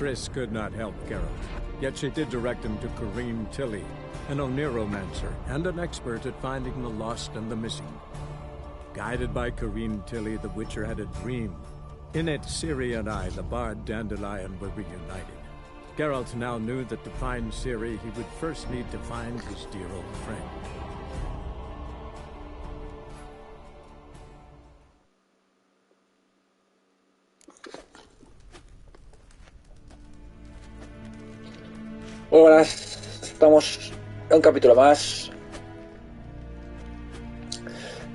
Triss could not help Geralt, yet she did direct him to Kareem Tilly, an Oniromancer and an expert at finding the lost and the missing. Guided by Kareem Tilly, the Witcher had a dream. In it, Ciri and I, the bard Dandelion, were reunited. Geralt now knew that to find Ciri, he would first need to find his dear old friend. Muy buenas, estamos en un capítulo más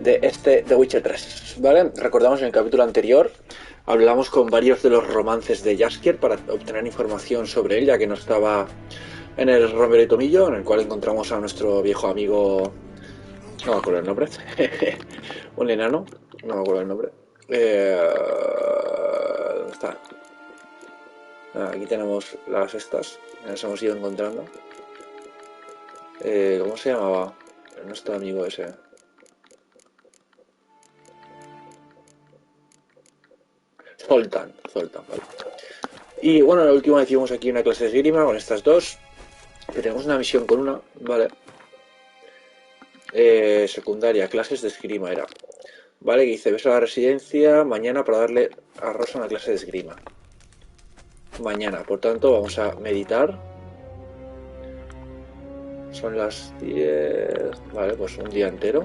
de The Witcher 3, ¿vale? Recordamos en el capítulo anterior hablamos con varios de los romances de Jaskier para obtener información sobre él, ya que no estaba en el romero y tomillo, en el cual encontramos a nuestro viejo amigo, no me acuerdo el nombre, un enano, no me acuerdo el nombre, ¿dónde está? Aquí tenemos las estas, las hemos ido encontrando. ¿Cómo se llamaba nuestro amigo ese? Zoltan, vale. Y bueno, la última vez hicimos aquí una clase de esgrima con estas dos. Que tenemos una misión con una, vale. Secundaria, clases de esgrima era. Vale, que dice, ves a la residencia mañana para darle a Rosa una clase de esgrima. Mañana, por tanto vamos a meditar. Son las 10. Vale, pues un día entero.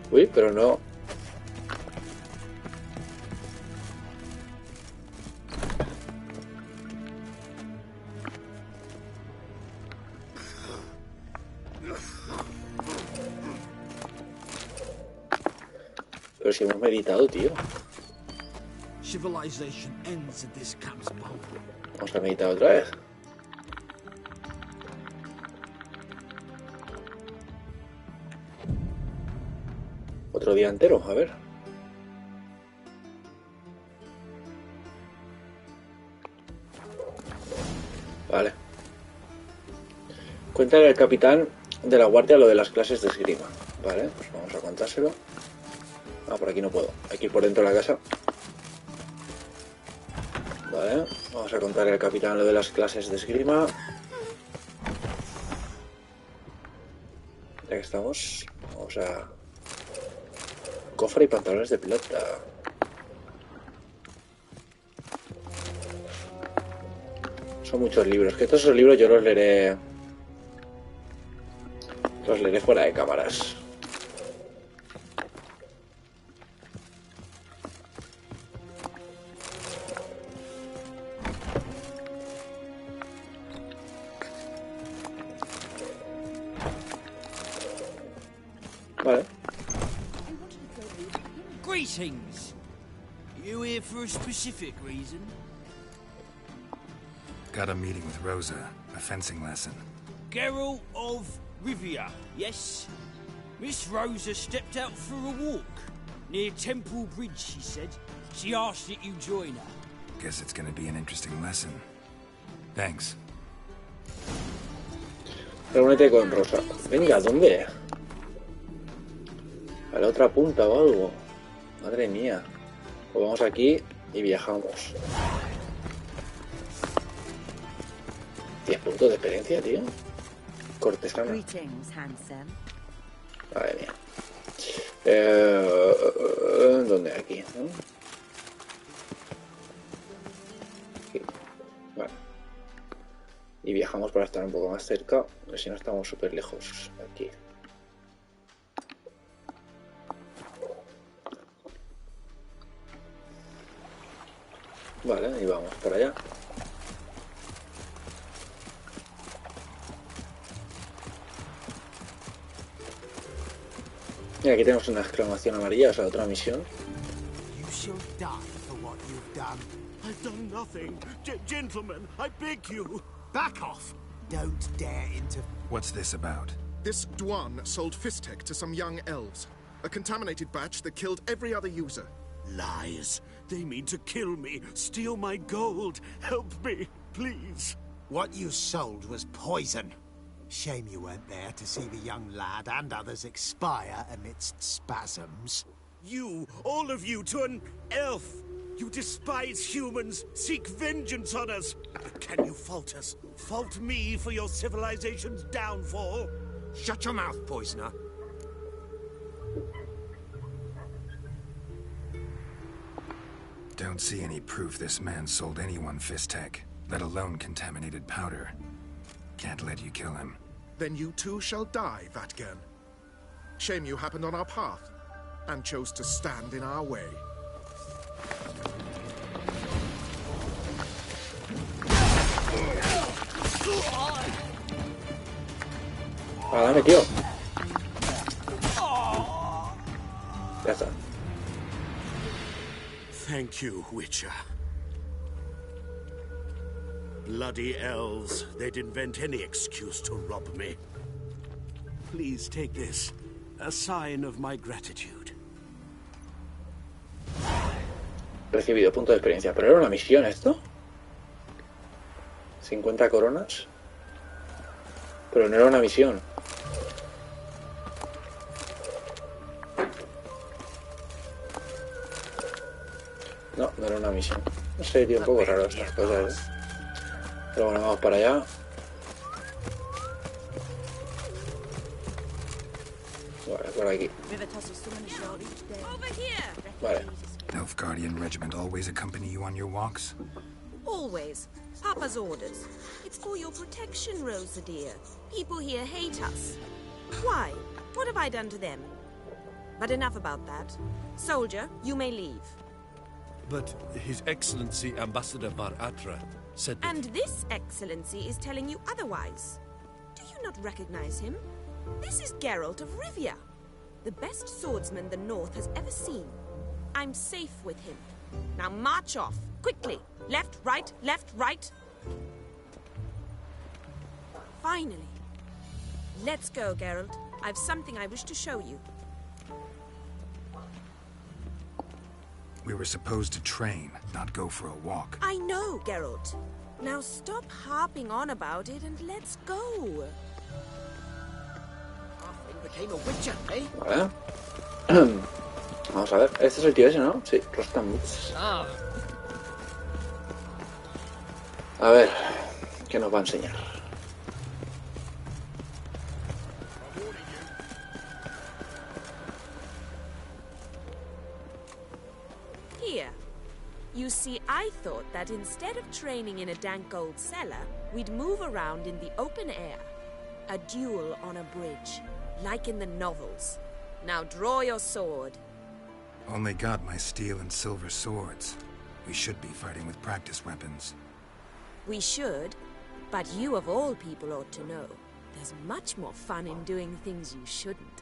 Uy, pero no. Pero si hemos meditado, tío. Vamos a meditar otra vez. Otro día entero, a ver. Vale. Cuéntale al capitán de la guardia lo de las clases de esgrima. Vale, pues vamos a contárselo. Ah, por aquí no puedo. Hay que ir por dentro de la casa. Vale, vamos a contarle al capitán lo de las clases de esgrima. Ya que estamos, vamos a... Cofre y pantalones de plata. Son muchos libros. Que todos esos libros yo los leeré... Los leeré fuera de cámaras. Vale. Greetings. You here for a specific reason? Got a meeting with Rosa, a fencing lesson. Geralt of Rivia, yes? Miss Rosa stepped out for a walk. Near Temple Bridge, she said. She asked that you join her. Guess it's gonna be an interesting lesson. Thanks. Reúnete con Rosa. Venga, ¿dónde? A la otra punta o algo. Madre mía. Pues vamos aquí y viajamos. 10 puntos de experiencia, tío. Cortesana. Madre mía. ¿Dónde? Aquí, ¿no? Aquí. Vale. Y viajamos para estar un poco más cerca. Si no estamos súper lejos. Aquí. Vale, y vamos por allá. Y aquí tenemos una exclamación amarilla, o sea, otra misión. You shall die for what you've done. I've done nothing. Gentlemen, I beg you. Back off. Don't dare What's this about? This Dwan sold Fistek to some young elves. A contaminated batch that killed every other user. Lies. They mean to kill me, steal my gold. Help me, please. What you sold was poison. Shame you weren't there to see the young lad and others expire amidst spasms. You, all of you, to an elf. You despise humans, seek vengeance on us. But can you fault us? Fault me for your civilization's downfall? Shut your mouth, poisoner. Don't see any proof this man sold anyone Fistech, let alone contaminated powder. Can't let you kill him. Then you too shall die, Vatgen. Shame you happened on our path, and chose to stand in our way. Ah, dame, tío. Ya está. Thank you, Witcher. Bloody elves. They'd invent any excuse to rob me. Please take this. A sign of my gratitude. Recibido punto de experiencia. ¿Pero era una misión esto? 50 coronas. Pero no era una misión. No, no era una misión. No sé, tío, un poco raro estas cosas, ¿eh? Pero bueno, vamos para allá. Vale, por aquí. Vale. Nilfgaardian regiment always accompany you on your walks? Always. Papa's orders. It's for your protection, Rosa dear. People here hate us. Why? What have I done to them? But enough about that. Soldier, you may leave. But His Excellency Ambassador Bar Atra said that... And this Excellency is telling you otherwise. Do you not recognize him? This is Geralt of Rivia, the best swordsman the North has ever seen. I'm safe with him. Now march off, quickly. Left, right, left, right. Finally. Let's go, Geralt. I've something I wish to show you. We were supposed to train, not go for a walk. I know, Geralt. Now stop harping on about it and let's go. Became a witcher, eh? Vale. Vamos a ver. Este es el tío ese, ¿no? Sí, Rostam Woods. A ver, ¿qué nos va a enseñar? Here. You see, I thought that instead of training in a dank old cellar, we'd move around in the open air. A duel on a bridge, like in the novels. Now draw your sword. Only got my steel and silver swords. We should be fighting with practice weapons. We should, but you of all people ought to know. There's much more fun in doing things you shouldn't.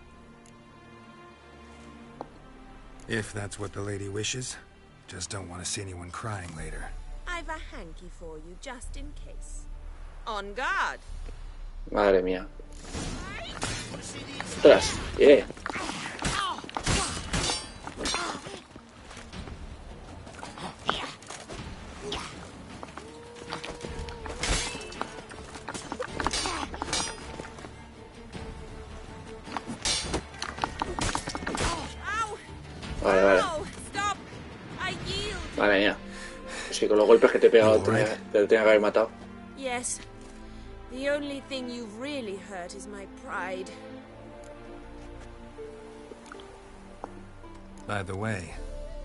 If that's what the lady wishes. Just don't want to see anyone crying later. I've a hanky for you, just in case. On guard! Madre mía. Ostras, yeah. Vale, vale. Madre mía. Sí, con los golpes que te he pegado te tenía que haber matado. Yes. The only thing you've really hurt is my pride. By the way,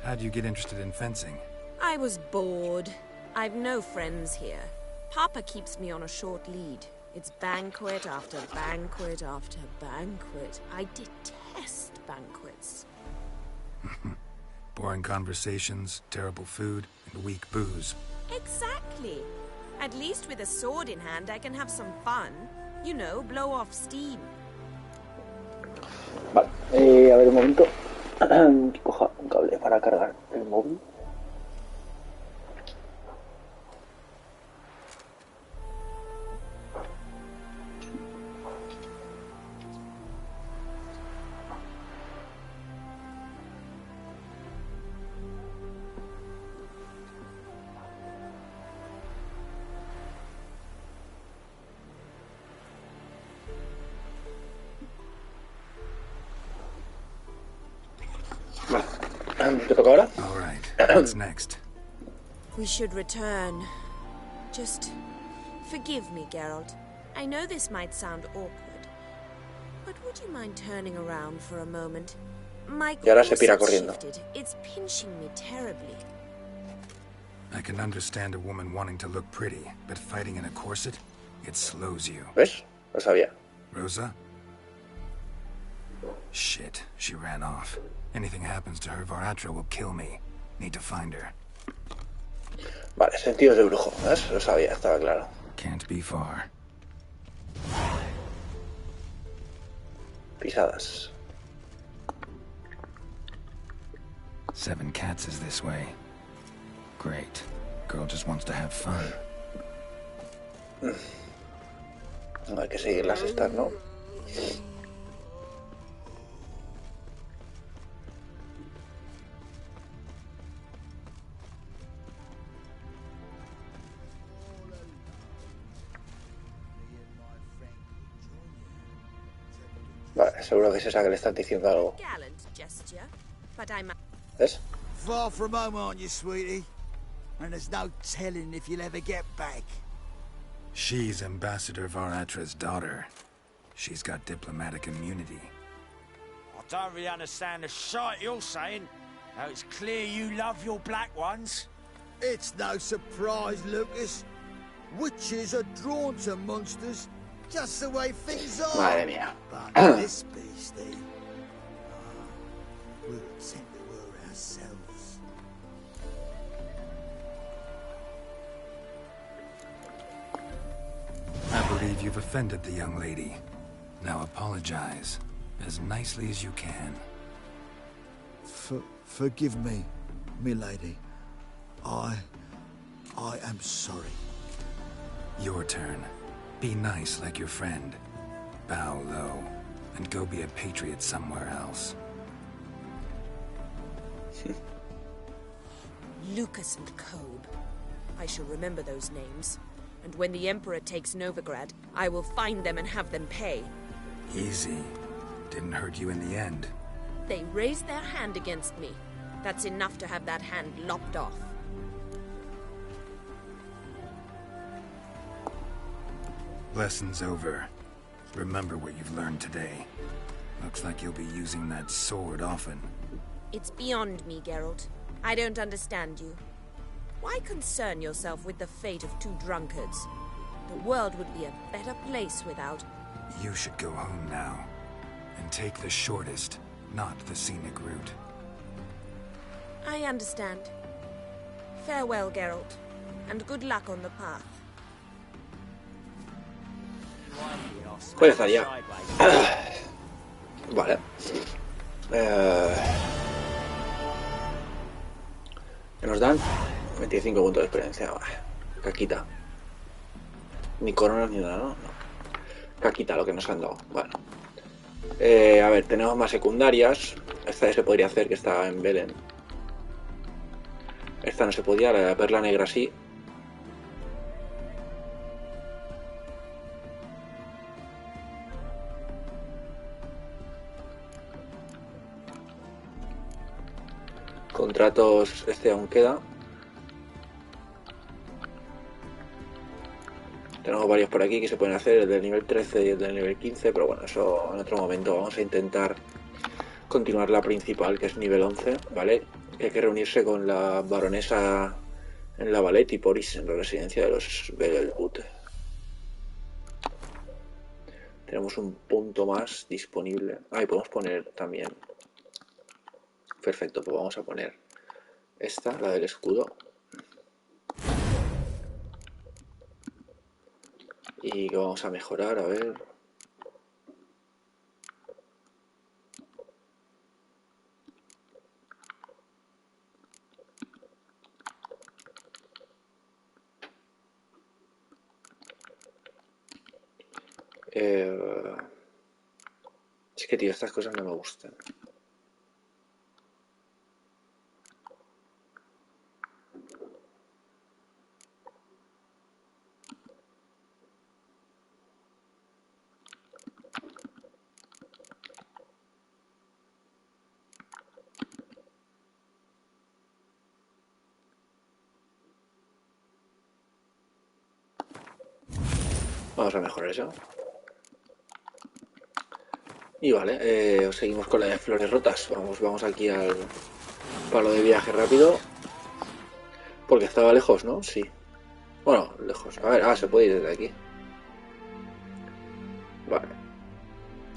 how'd you get interested in fencing? I was bored. I've no friends here. Papa keeps me on a short lead. It's banquet after banquet after banquet. I detest banquets. Boring conversations, terrible food, and weak booze. Exactly. At least with a sword in hand, I can have some fun. You know, blow off steam. Vale, a ver un momento. Coja un cable para cargar el móvil. ¿Te toca ahora? All right. What's next? We should return. Just forgive me, Geralt. I know this might sound awkward, but would you mind turning around for a moment? My Y ahora se pira corset corriendo. shifted. It's pinching me terribly. I can understand a woman wanting to look pretty, but fighting in a corset, it slows you. ¿Ves? Lo sabía. Rosa? Shit, she ran off. Anything happens to her, Varatra will kill me. Need to find her. Vale, sentidos de brujo. ¿Ves? Lo sabía, estaba claro. Can't be far. Pisadas. 7 Cats is this way. Great. Girl just wants to have fun. Hay que seguirlas estas, ¿no? Vale, seguro que es esa que le están diciendo algo. Gallant gesture, but I'm... ¿Ves? Far from home, aren't you, sweetie? And there's no telling if you'll ever get back. She's Ambassador Varatra's daughter. She's got diplomatic immunity. I don't really understand the shite you're saying. Now it's clear you love your black ones. It's no surprise, Lucas. Witches are drawn to monsters, just the way things are. Madre mía. But this beastie, we'll tend to her ourselves. I believe you've offended the young lady. Now apologize, as nicely as you can. Forgive me, milady. I am sorry. Your turn. Be nice like your friend. Bow low, and go be a patriot somewhere else. Lucas and Kobe. I shall remember those names. And when the Emperor takes Novigrad, I will find them and have them pay. Easy. Didn't hurt you in the end. They raised their hand against me. That's enough to have that hand lopped off. Lesson's over. Remember what you've learned today. Looks like you'll be using that sword often. It's beyond me, Geralt. I don't understand you. Why concern yourself with the fate of 2 drunkards? The world would be a better place without... You should go home now. And take the shortest, not the scenic route. I understand. Farewell, Geralt. And good luck on the path. Puede estar ya. Vale. ¿Qué nos dan? 25 puntos de experiencia. Caquita. Ni coronas ni nada, ¿no? No. Caquita lo que nos han dado. Bueno. A ver, tenemos más secundarias. Esta se podría hacer, que está en Belén. Esta no se podía, la de la perla negra sí. Contratos, este aún queda. Tenemos varios por aquí que se pueden hacer, el del nivel 13 y el del nivel 15, pero bueno, eso en otro momento. Vamos a intentar continuar la principal, que es nivel 11, ¿vale? Hay que reunirse con la baronesa en la Valette y Poris en la residencia de los Begelwood. Tenemos un punto más disponible. Ah, y podemos poner también... Perfecto, pues vamos a poner esta, la del escudo. Y que vamos a mejorar, a ver. Es que, tío, estas cosas no me gustan. Vamos a mejorar eso. Y vale, seguimos con la de flores rotas. Vamos aquí al palo de viaje rápido. Porque estaba lejos, ¿no? Sí. Bueno, lejos. A ver, se puede ir desde aquí. Vale.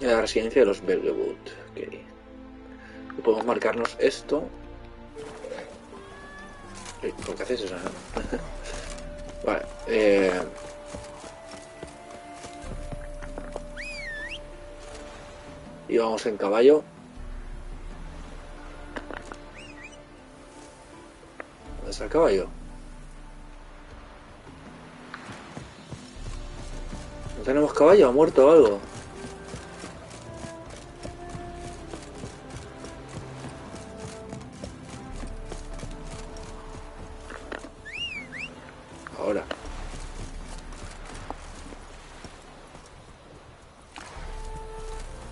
La residencia de los Belgewood. Ok. Y podemos marcarnos esto. ¿Por qué haces eso? Vale. Y vamos en caballo. ¿Dónde está el caballo? ¿No tenemos caballo? ¿Ha muerto algo? Ahora.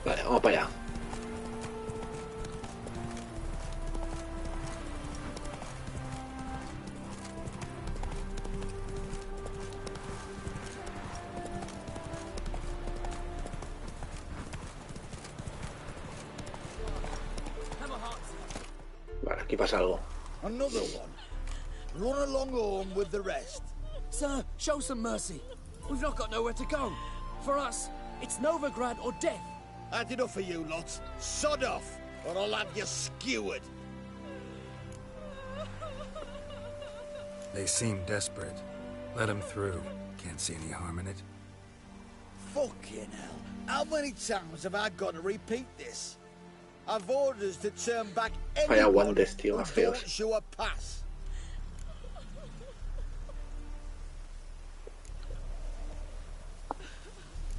Vale, vamos para allá. Vale, aquí pasa algo. Another one. Run along home with the rest. Sir, show some mercy. We've not got nowhere to go. For us, it's Novigrad or death. Had enough of you lots. Sod off, or I'll have you skewered. They seem desperate. Let them through. Can't see any harm in it. Fucking hell. How many times have I got to repeat this? I've orders to turn back anyone who don't show a pass.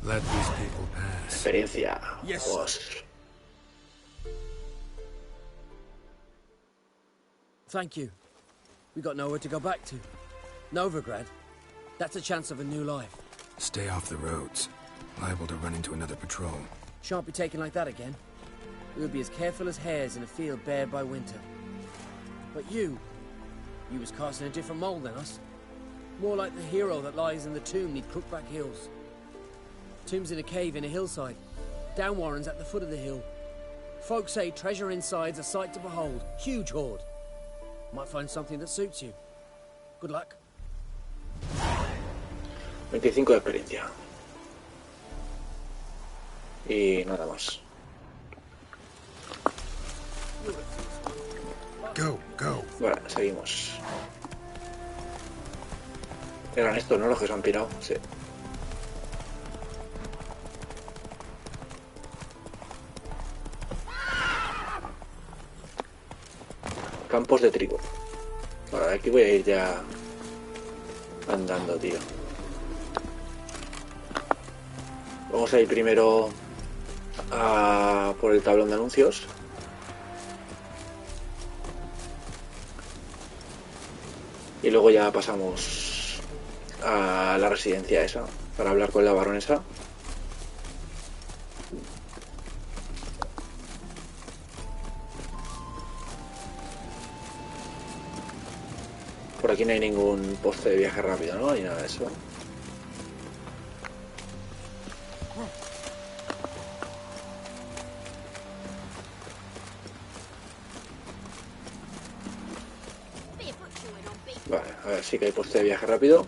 Let these people pass. Experiencia. Yes. Thank you. We got nowhere to go back to. Novigrad. That's a chance of a new life. Stay off the roads. Liable to run into another patrol. Shan't be taken like that again. We'll be as careful as hares in a field bared by winter. But you was cast in a different mould than us. More like the hero that lies in the tomb neath Crookback Hills. Tomb's in a cave in a hillside. Down Warren's at the foot of the hill. Folks say treasure inside's a sight to behold. Huge hoard. Might find something that suits you. Good luck. 25 de experiencia. Y nada más. Go, go. Vale, seguimos. Eran estos, ¿no? Los que se han pirado. Sí. Campos de trigo. Vale, aquí voy a ir ya andando, tío. Vamos a ir primero por el tablón de anuncios. Y luego ya pasamos a la residencia esa para hablar con la baronesa. Por aquí no hay ningún poste de viaje rápido, ¿no? Ni nada de eso. Vale, a ver, sí que hay poste de viaje rápido.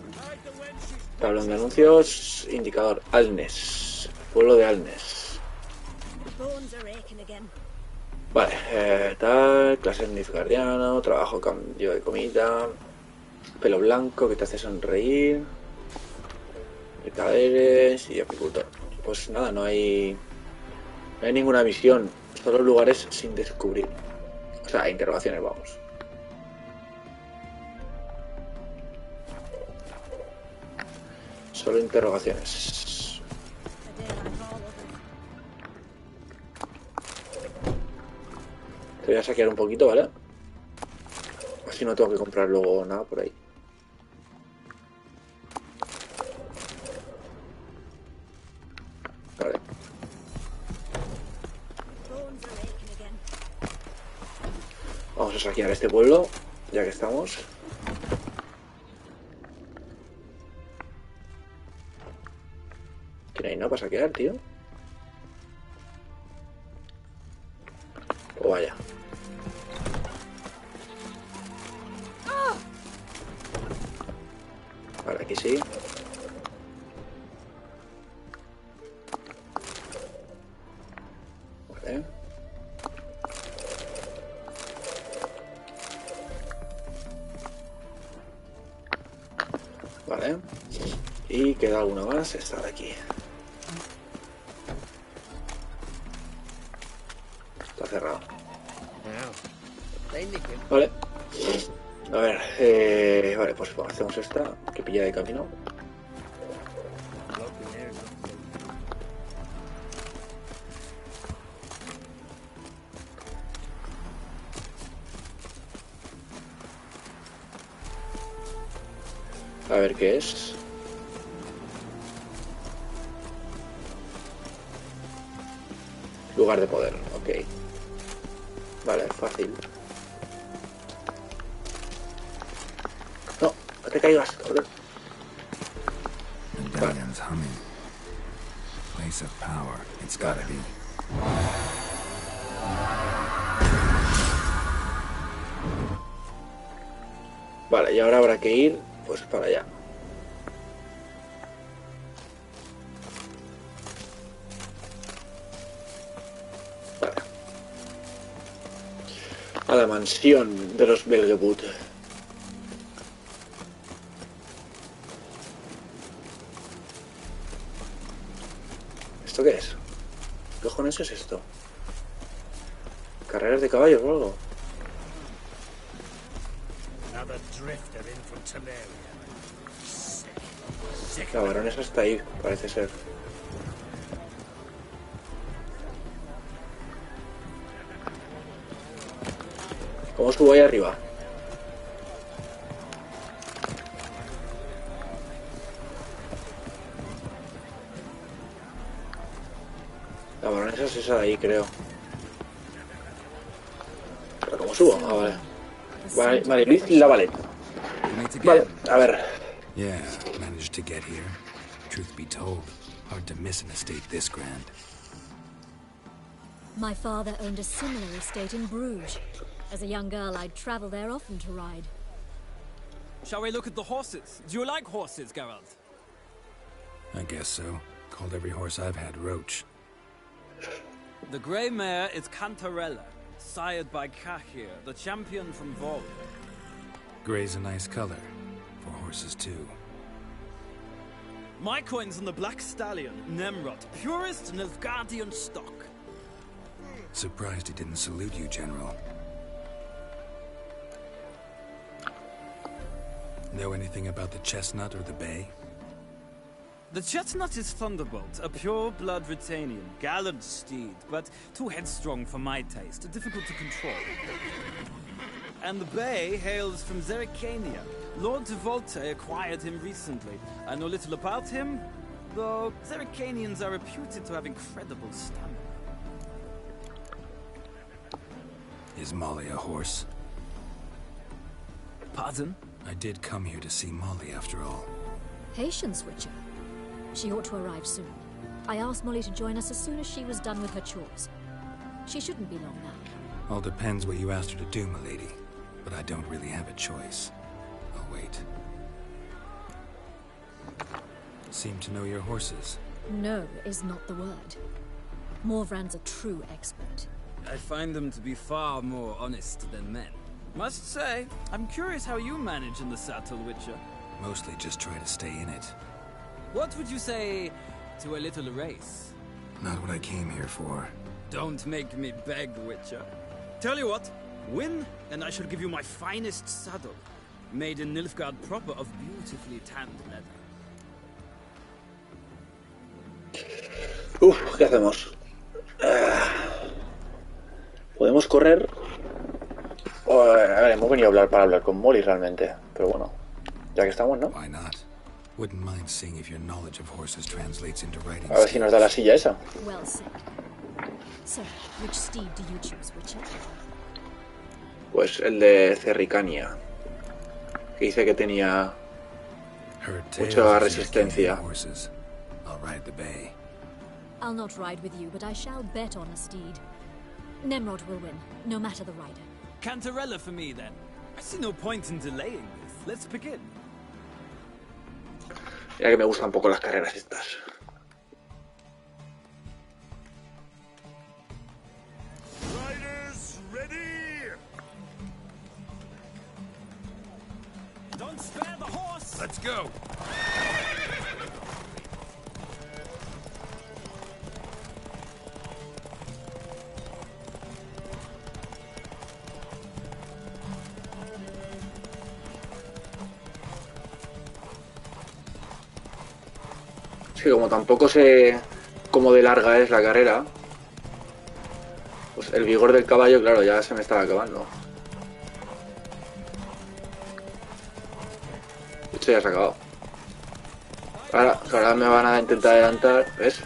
Tablón de anuncios, indicador Alnes, pueblo de Alnes. Vale, tal, clase nifgardiano, trabajo, cambio de comida, pelo blanco que te hace sonreír, mercaderes y apicultor. Pues nada, no hay ninguna misión, solo lugares sin descubrir. O sea, interrogaciones, vamos. Solo interrogaciones. Te voy a saquear un poquito, ¿vale? Así no tengo que comprar luego nada por ahí. Vale. Vamos a saquear este pueblo, ya que estamos. vas a quedar, tío? Oh, vaya. Vale, aquí sí. Vale. Vale. Y queda alguna más. Esta de aquí. Está cerrado. Vale. A ver, vale, pues hacemos esta que pilla de camino. A ver qué es. Lugar de poder, ok. Vale, fácil. No, no te caigas, joder. Medallion's humming. Place of power. It's gotta be. Vale, y ahora habrá que ir, pues, para allá. Vale. A la mansión de los Belgebut. ¿Esto qué es? ¿Qué cojones es esto? ¿Carreras de caballos o algo? La baronesa está ahí, parece ser. ¿Cómo subo ahí arriba? La baronesa es esa de ahí, creo. ¿Pero cómo subo? Ah, vale. Vale, Luis Lavalet. Vale, a ver. Yeah, managed to get here. Truth be told, hard to miss an estate this grand. My father owned a similar estate in Bruges. As a young girl, I'd travel there often to ride. Shall we look at the horses? Do you like horses, Geralt? I guess so. Called every horse I've had Roach. The grey mare is Cantarella, sired by Cahir, the champion from Vol. Grey's a nice color. For horses, too. My coin's on the Black Stallion, Nemrod, purest Nilfgaardian stock. Surprised he didn't salute you, General. Know anything about the chestnut or the bay? The chestnut is Thunderbolt, a pure-blood Britannian, gallant steed, but too headstrong for my taste, difficult to control. And the bay hails from Zerrikania. Lord de Volte acquired him recently. I know little about him, though Zerrikanians are reputed to have incredible stamina. Is Molly a horse? Pardon? I did come here to see Molly, after all. Patience, Witcher. She ought to arrive soon. I asked Molly to join us as soon as she was done with her chores. She shouldn't be long now. All depends what you asked her to do, milady. But I don't really have a choice. I'll wait. Seem to know your horses. No is not the word. Morvran's a true expert. I find them to be far more honest than men. Must say, I'm curious how you manage in the saddle, Witcher. Mostly just try to stay in it. What would you say to a little race? Not what I came here for. Don't make me beg, Witcher. Tell you what, win, and I shall give you my finest saddle, made in Nilfgaard proper of beautifully tanned leather. ¿Qué hacemos? Podemos correr. A ver, hemos venido a hablar para hablar con Molly realmente, pero bueno, ya que estamos, ¿no? Why not? Wouldn't mind seeing if your knowledge of horses translates into riding. A ver si nos da la silla esa. Well said. So, which steed do you choose, Witcher? Pues el de Zerrikania, que dice que tenía mucha resistencia. I'll ride the bay. I'll not ride with you, but I shall bet on a steed. Nemrod will win, no matter the rider. Cantarella for me, then. I see no point in delaying this. Let's begin. Ya que me gustan un poco las carreras estas. Riders, ready! Don't spare the horse! Let's go! Sí, como tampoco sé cómo de larga es la carrera, pues el vigor del caballo, claro, ya se me estaba acabando. Esto ya se ha acabado. Ahora me van a intentar adelantar, ¿ves?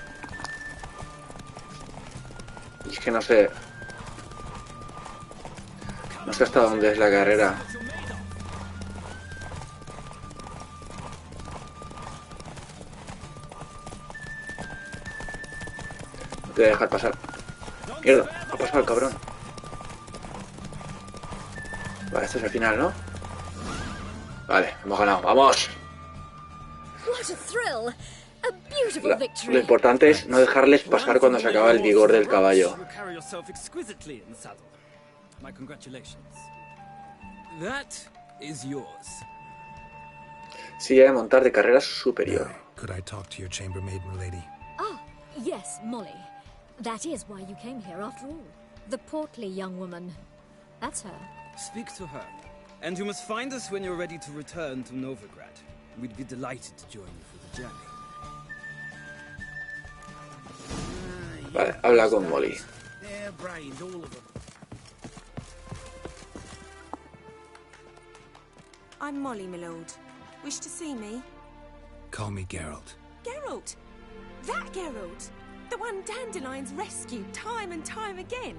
Y es que no sé. No sé hasta dónde es la carrera. No te voy a dejar pasar. Mierda, ha pasado el cabrón. Vale, esto es el final, ¿no? Vale, hemos ganado. ¡Vamos! What a thrill! A beautiful victory. Lo importante es no dejarles pasar cuando se acaba el vigor del caballo. My congratulations. That is yours. Silla de montar de carrera superior. Could I talk to your chambermaid, milady? Ah, yes, Molly. That is why you came here after all. The portly young woman. That's her. Speak to her. And you must find us when you're ready to return to Novigrad. We'd be delighted to join you for the journey. Vale, habla con Molly. They're brains, all of them. I'm Molly, my lord. Wish to see me? Call me Geralt. Geralt! That Geralt! The one Dandelion's rescued time and time again!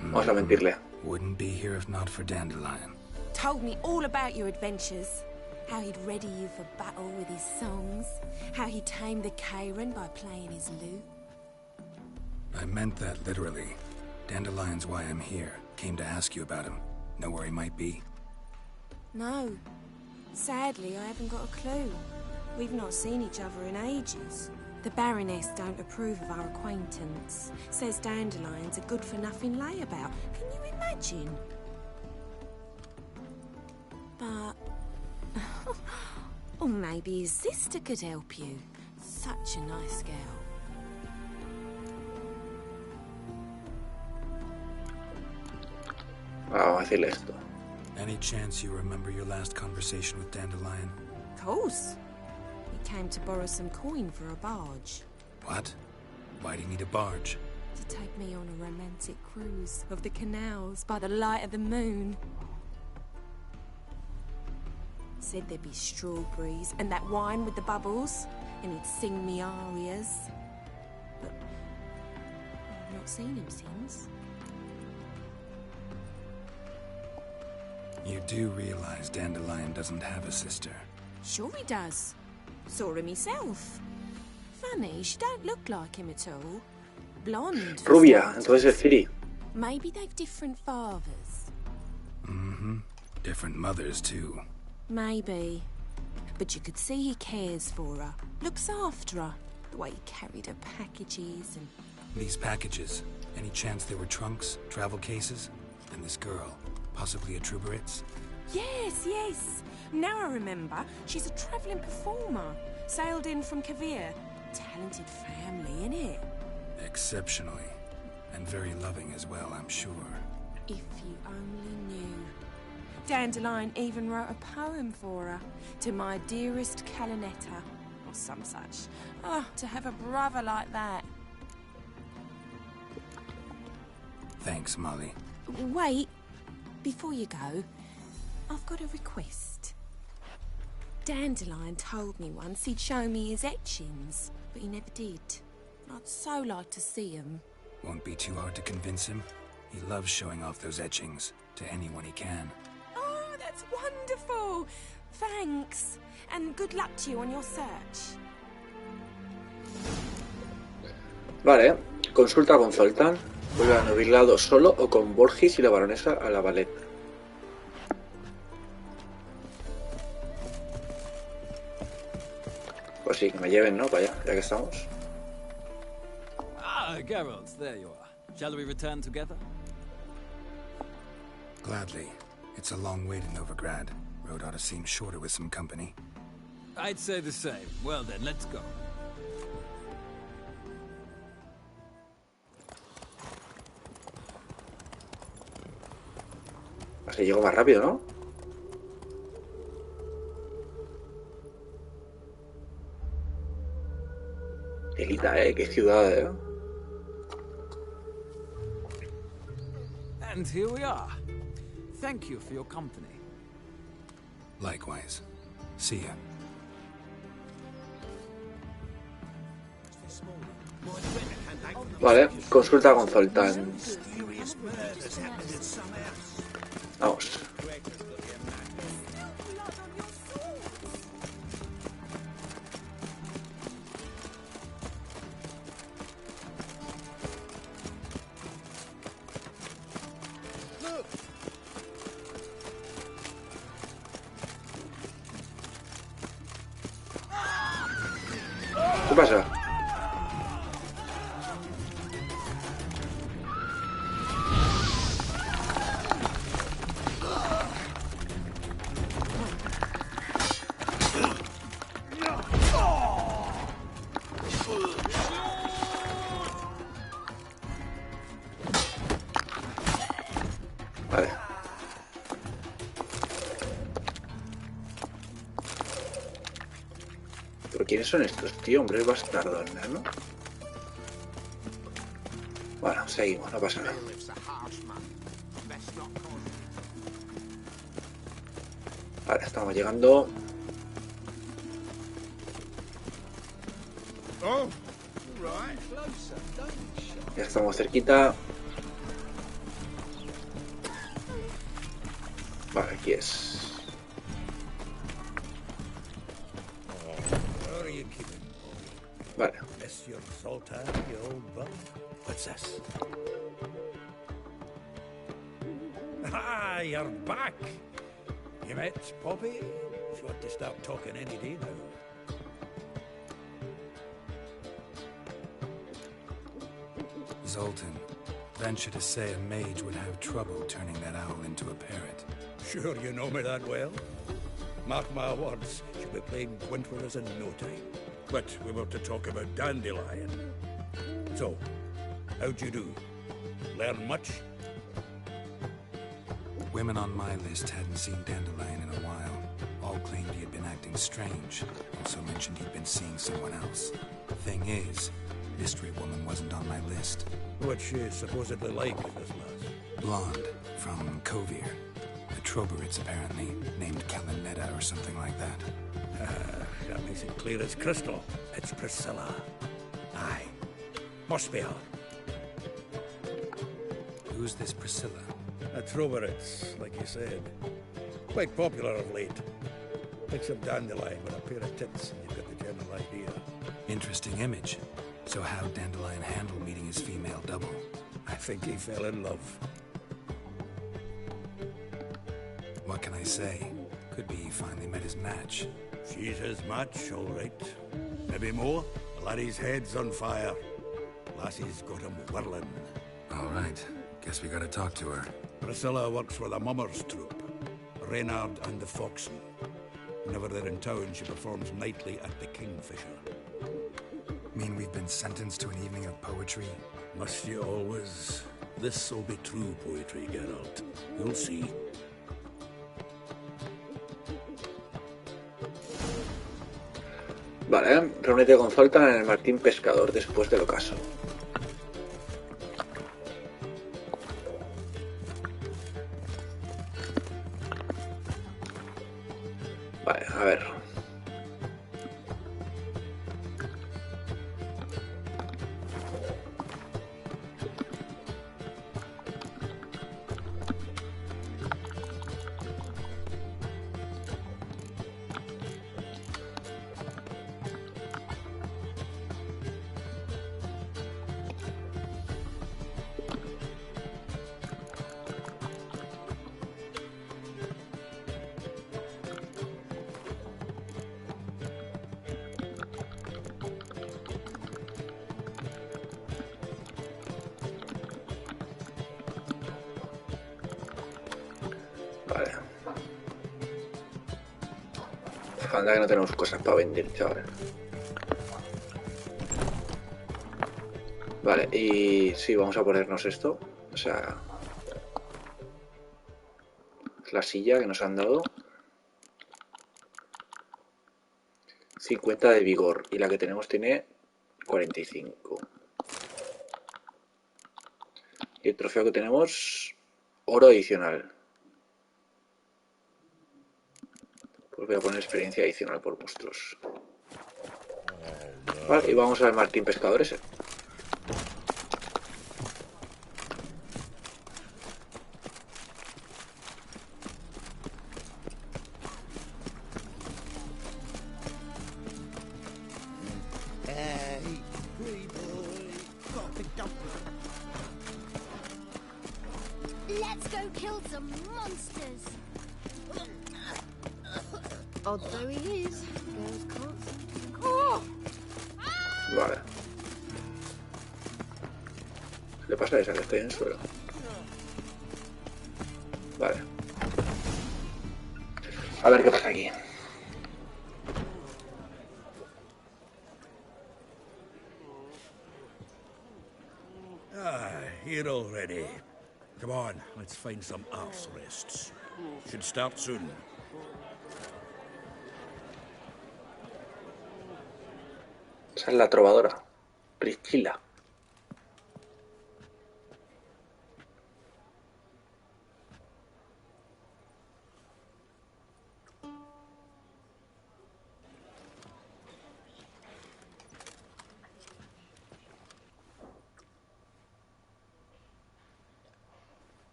Vamos a mentirle. Wouldn't be here if not for Dandelion. Told me all about your adventures. How he'd ready you for battle with his songs. How he tamed the Kairan by playing his lute. I meant that literally. Dandelion's why I'm here. Came to ask you about him. Know where he might be? No. Sadly, I haven't got a clue. We've not seen each other in ages. The Baroness don't approve of our acquaintance. Says Dandelion's a good-for-nothing layabout. Can you imagine? But... or maybe his sister could help you. Such a nice girl. Vamos a decirle esto. Any chance you remember your last conversation with Dandelion? Of course. He came to borrow some coin for a barge. What? Why do you need a barge? To take me on a romantic cruise of the canals by the light of the moon. Said there'd be strawberries and that wine with the bubbles, and he'd sing me arias. But I've not seen him since. You do realize Dandelion doesn't have a sister? Sure he does. Saw him himself. Funny, she don't look like him at all. Blonde. Rubia, entonces es Ciri. Maybe they've different fathers. Mm-hmm. Different mothers, too. Maybe. But you could see he cares for her. Looks after her. The way he carried her packages and... These packages, any chance they were trunks, travel cases? And this girl, possibly a Truberitz? Yes, yes. Now I remember. She's a travelling performer. Sailed in from Kavir. Talented family, innit? Exceptionally. And very loving as well, I'm sure. If you only knew. Dandelion even wrote a poem for her. To my dearest Calinetta. Or some such. Oh, to have a brother like that. Thanks, Molly. Wait. Before you go, I've got a request. Dandelion told me once he'd show me his etchings, but he never did. I'd so like to see them. Won't be too hard to convince him. He loves showing off those etchings to anyone he can. Oh, that's wonderful! Thanks, and good luck to you on your search. Vale, consulta con Zoltán. Vuelve a Novigrado solo o con Borgis y la baronesa a la Valette. Pues sí, que me lleven, ¿no? Para allá, ya que estamos. Ah, Geralt, there you are. Shall we return together? Gladly. It's a long way to Novigrad. Road ought to seem shorter with some company. I'd say the same. Well then, let's go. Así llego más rápido, ¿no? Elita, qué ciudad, And here we are. Thank you for your company. Likewise. See ya. Vale, consulta con Zoltán. Vamos. ¿Qué pasa? Vale. ¿Pero quiénes son estos, tío? Hombres bastardos, ¿no? Bueno, seguimos, no pasa nada. Vale, estamos llegando. Ya estamos cerquita. Vale, aquí es. Vale. What's this? Ah, you're back. You met Poppy? She ought to start talking any day now. Zoltan. Venture to say a mage would have trouble turning that owl into a parrot. Sure you know me that well. Mark my words, she'll be playing Windrunners in no time. But we were to talk about Dandelion. So, how'd you do? Learn much? Women on my list hadn't seen Dandelion in a while. All claimed he had been acting strange. Also mentioned he'd been seeing someone else. Thing is, Mystery Woman wasn't on my list. What's she supposedly like, this lass? Blonde, from Kovir. The Troberits, apparently, named Kalinetta or something like that. That makes it clear as crystal. It's Priscilla. Aye. Must be her. Who's this Priscilla? A Troberits, like you said. Quite popular of late. Picture Dandelion with a pair of tits and you've got the general idea. Interesting image. So how'd Dandelion handle meeting his female double? I think he fell in love. What can I say? Could be he finally met his match. She's his match, all right. Maybe more. The laddie's head's on fire. Lassie's got him whirling. All right. Guess we gotta talk to her. Priscilla works for the Mummers troupe. Reynard and the Foxen. Whenever they're in town, she performs nightly at the Kingfisher. Mean we've been sentenced to an evening of poetry? Must you always? This'll be true poetry, Geralt. You'll see. Vale, reúnete con Zoltan en el Martín Pescador después del ocaso. Vale, a ver. Anda que no tenemos cosas para vender, chaval. Vale, y sí, vamos a ponernos esto. O sea, la silla que nos han dado. 50 de vigor. Y la que tenemos tiene 45. Y el trofeo que tenemos, oro adicional. Pues voy a poner experiencia adicional por monstruos. Vale, y vamos al Martín Pescador ese. Let's go kill some monsters. Although he is, girls can't. Oh! Vale. ¿Qué le pasa a esa que está en el suelo? Vale. A ver qué pasa aquí. Here already. Come on, let's find some arse rests. Should start soon. Esa es la trovadora. Priscilla.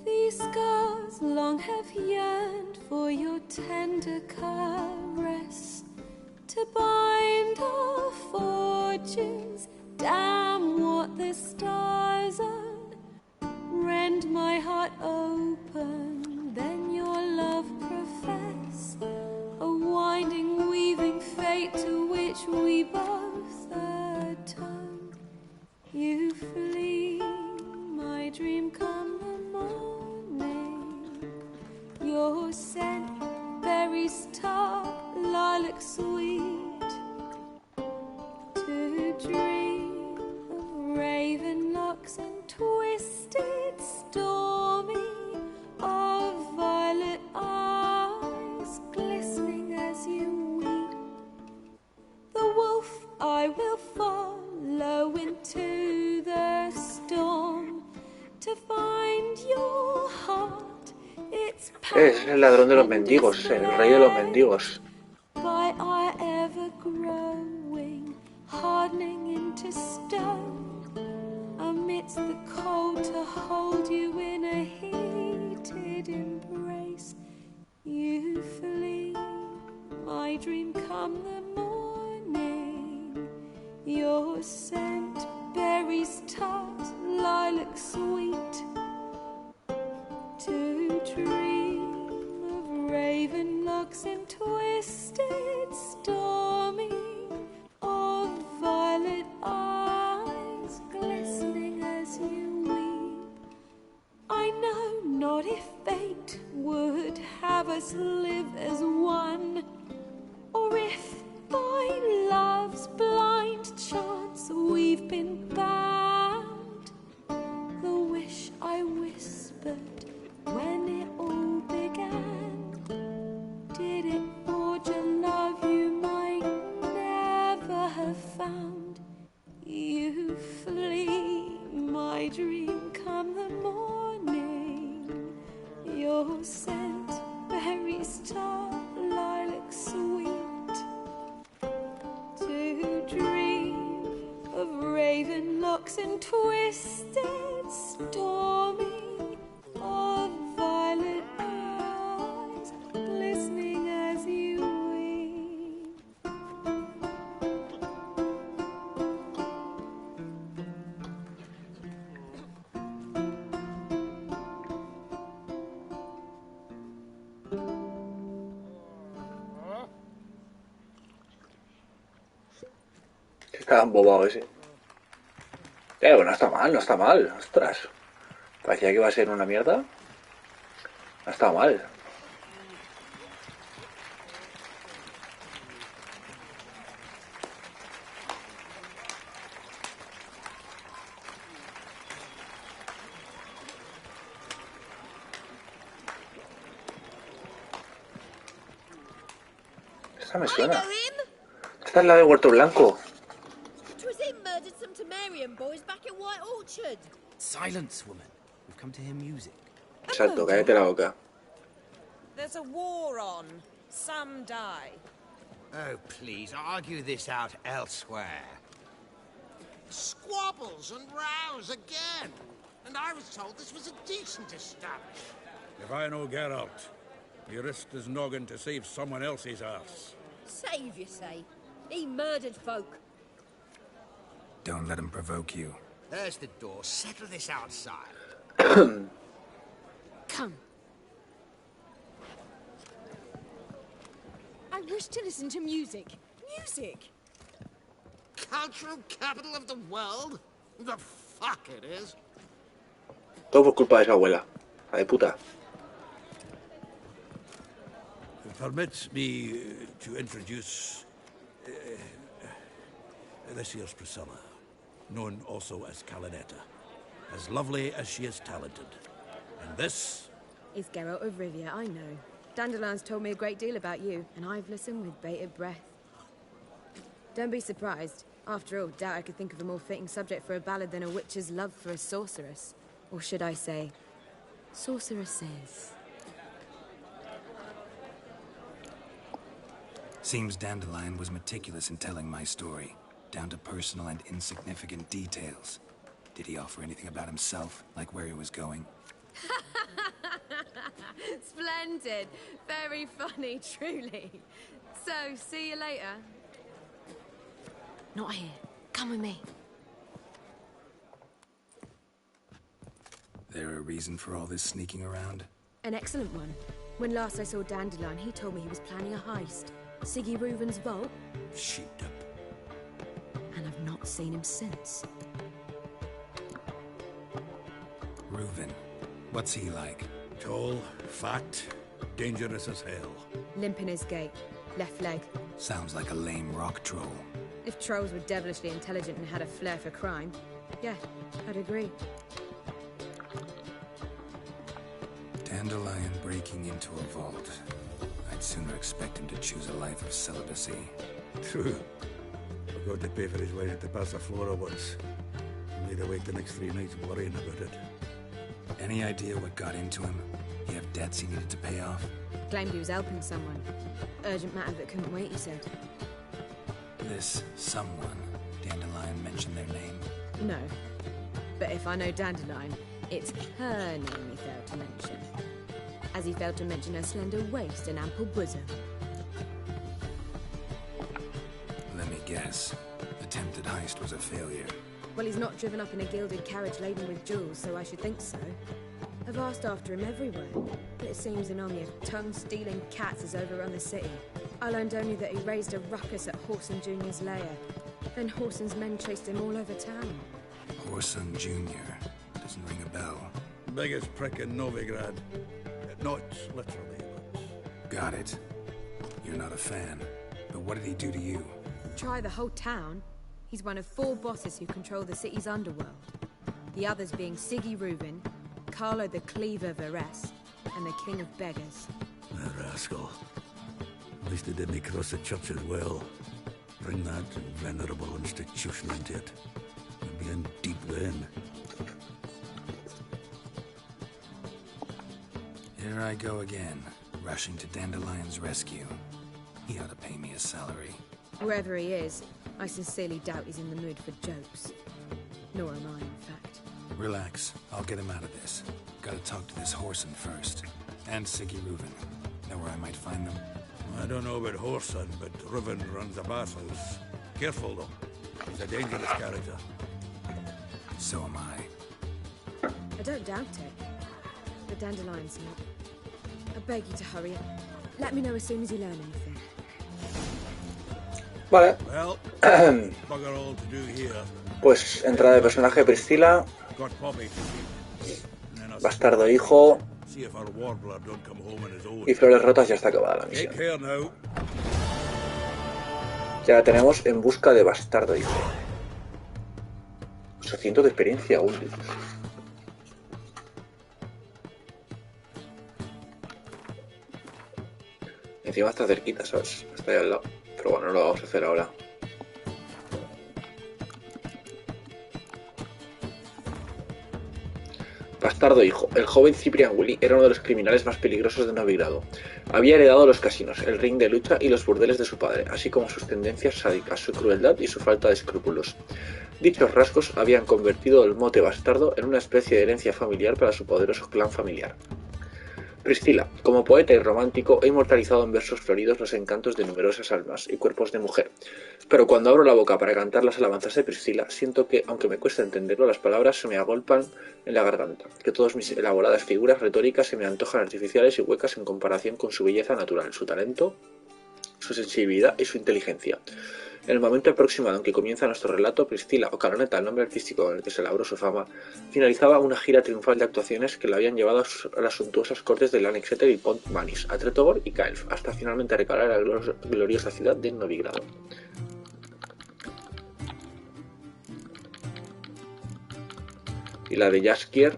These scars long have yearned for your tender caress, to bind our fortunes. Damn what the stars are. Rend my heart open, then your love profess, a winding, weaving fate to which we both atone. You flee, my dream come the morning. Your scent, berries tart, lilac sweet. To dream of raven locks and twisted, stormy, of violet eyes glistening as you weep. The wolf I will follow into the storm, to find your heart, its Es el ladrón de los mendigos, el rey de los mendigos. by our ever growing, hardening into stone, amidst the cold to hold you in a heated embrace. You flee, my dream come the morning. Your scent, berries tart, lilac sweet. To dream of raven locks and twisted, stormy, of violet eyes glistening as you weep. I know not if fate would have us live as one, or if by love's blind chance we've been bound. The wish I whispered when it all began, did it forge a love you might never have found? You flee, my dream come the morning. Your scent, berries tart, lilac sweet. To dream of raven locks and twisted, stormy, of violet Está embobado ese. Bueno, no está mal, no está mal. Ostras. Parecía que iba a ser una mierda. No está mal. Esta me suena. Esta es la de Huerto Blanco. Silence, woman. We've come to hear music. Exacto, cállate la boca. There's a war on. Some die. Oh, please, argue this out elsewhere. Squabbles and rows again. And I was told this was a decent establishment. If I know Geralt, he risked his noggin to save someone else's arse. Save, you say? He murdered folk. Don't let him provoke you. There's the door. Settle this outside. Come. I wish to listen to music. Music! Cultural capital of the world? The fuck it is. Todo por culpa de esa abuela. La de puta. Permit me to introduce... this here's Priscilla, known also as Calinetta. As lovely as she is talented. And this... is Geralt of Rivia, I know. Dandelion's told me a great deal about you, and I've listened with bated breath. Don't be surprised. After all, doubt I could think of a more fitting subject for a ballad than a witch's love for a sorceress. Or should I say, sorceresses. Seems Dandelion was meticulous in telling my story, down to personal and insignificant details. Did he offer anything about himself, like where he was going? Splendid. Very funny, truly. So, see you later. Not here. Come with me. There a reason for all this sneaking around? An excellent one. When last I saw Dandelion, he told me he was planning a heist. Siggy Reuven's vault. Sheeped up. And I've not seen him since. Reuven. What's he like? Tall, fat, dangerous as hell. Limp in his gait. Left leg. Sounds like a lame rock troll. If trolls were devilishly intelligent and had a flair for crime, yeah, I'd agree. Dandelion breaking into a vault. I'd sooner expect him to choose a life of celibacy. True. Forgot to pay for his way at the Passaflora once. Laid awake the next 3 nights worrying about it. Any idea what got into him? He have debts he needed to pay off? Claimed he was helping someone. Urgent matter that couldn't wait, he said. This someone, Dandelion mentioned their name? No. But if I know Dandelion, it's her name he failed to mention. As he failed to mention her slender waist and ample bosom. Let me guess. Attempted heist was a failure. Well, he's not driven up in a gilded carriage laden with jewels, so I should think so. I've asked after him everywhere, but it seems an army of tongue-stealing cats has overrun the city. I learned only that he raised a ruckus at Whoreson Jr.'s lair. Then Whoreson's men chased him all over town. Whoreson Jr. Doesn't ring a bell. Biggest prick in Novigrad. Not literally, but... Got it. You're not a fan. But what did he do to you? Try the whole town. He's one of 4 bosses who control the city's underworld. The others being Siggy Reuven, Carlo the Cleaver Varese, and the King of Beggars. The rascal. At least he didn't cross the church as well. Bring that venerable institution into it. We'd be in deep then. Here I go again, rushing to Dandelion's rescue. He ought to pay me a salary. Wherever he is, I sincerely doubt he's in the mood for jokes. Nor am I, in fact. Relax. I'll get him out of this. Gotta talk to this Whoreson first. And Siggy Reuven. Know where I might find them? I don't know about Whoreson, but Reuven runs a bathhouse. Careful, though. He's a dangerous character. So am I. I don't doubt it. But Dandelion's not. I beg you to hurry up. Let me know as soon as you learn anything. Vale. Well, Pues entrada de personaje Priscilla, bastardo hijo y flores rotas. Ya está acabada la misión. Ya la tenemos en busca de bastardo hijo. 800 de experiencia aún. Encima está cerquita, ¿sabes? Está ahí al lado. Pero bueno, no lo vamos a hacer ahora. Bastardo hijo. El joven Cyprian Willy era uno de los criminales más peligrosos de Novigrado. Había heredado los casinos, el ring de lucha y los burdeles de su padre, así como sus tendencias sádicas, su crueldad y su falta de escrúpulos. Dichos rasgos habían convertido el mote bastardo en una especie de herencia familiar para su poderoso clan familiar. Priscilla, como poeta y romántico, ha inmortalizado en versos floridos los encantos de numerosas almas y cuerpos de mujer. Pero cuando abro la boca para cantar las alabanzas de Priscilla, siento que, aunque me cuesta entenderlo, las palabras se me agolpan en la garganta, que todas mis elaboradas figuras retóricas se me antojan artificiales y huecas en comparación con su belleza natural, su talento, su sensibilidad y su inteligencia. En el momento aproximado en que comienza nuestro relato, Priscilla, o Caroneta, el nombre artístico con el que se labró su fama, finalizaba una gira triunfal de actuaciones que la habían llevado a las suntuosas cortes de Lanexeter y Pont Manis, a Tretogor y Caelf, hasta finalmente recalar en la gloriosa ciudad de Novigrado. Y la de Jaskier.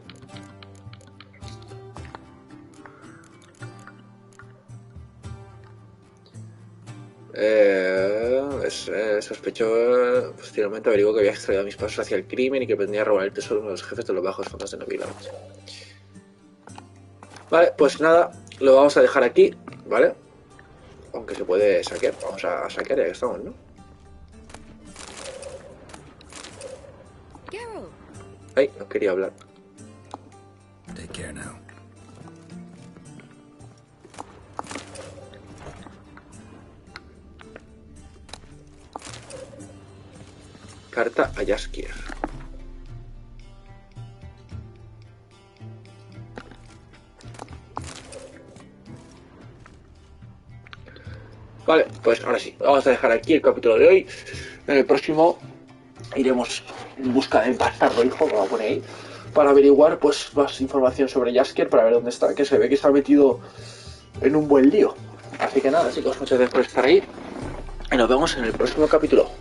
Sospechó posteriormente averiguó que había extraído mis pasos hacia el crimen y que pretendía robar el tesoro de uno de los jefes de los bajos fondos de Novigrado. Vale, pues nada, lo vamos a dejar aquí, ¿vale? Aunque se puede saquear, vamos a saquear ya que estamos, ¿no? Ay, no quería hablar. Take care now. Carta a Jaskier. Vale, pues ahora sí, vamos a dejar aquí el capítulo de hoy. En el próximo iremos en busca del bastardo hijo, que lo pone ahí, para averiguar pues más información sobre Jaskier, para ver dónde está, que se ve que se ha metido en un buen lío. Así que nada, chicos, muchas gracias por estar ahí y nos vemos en el próximo capítulo.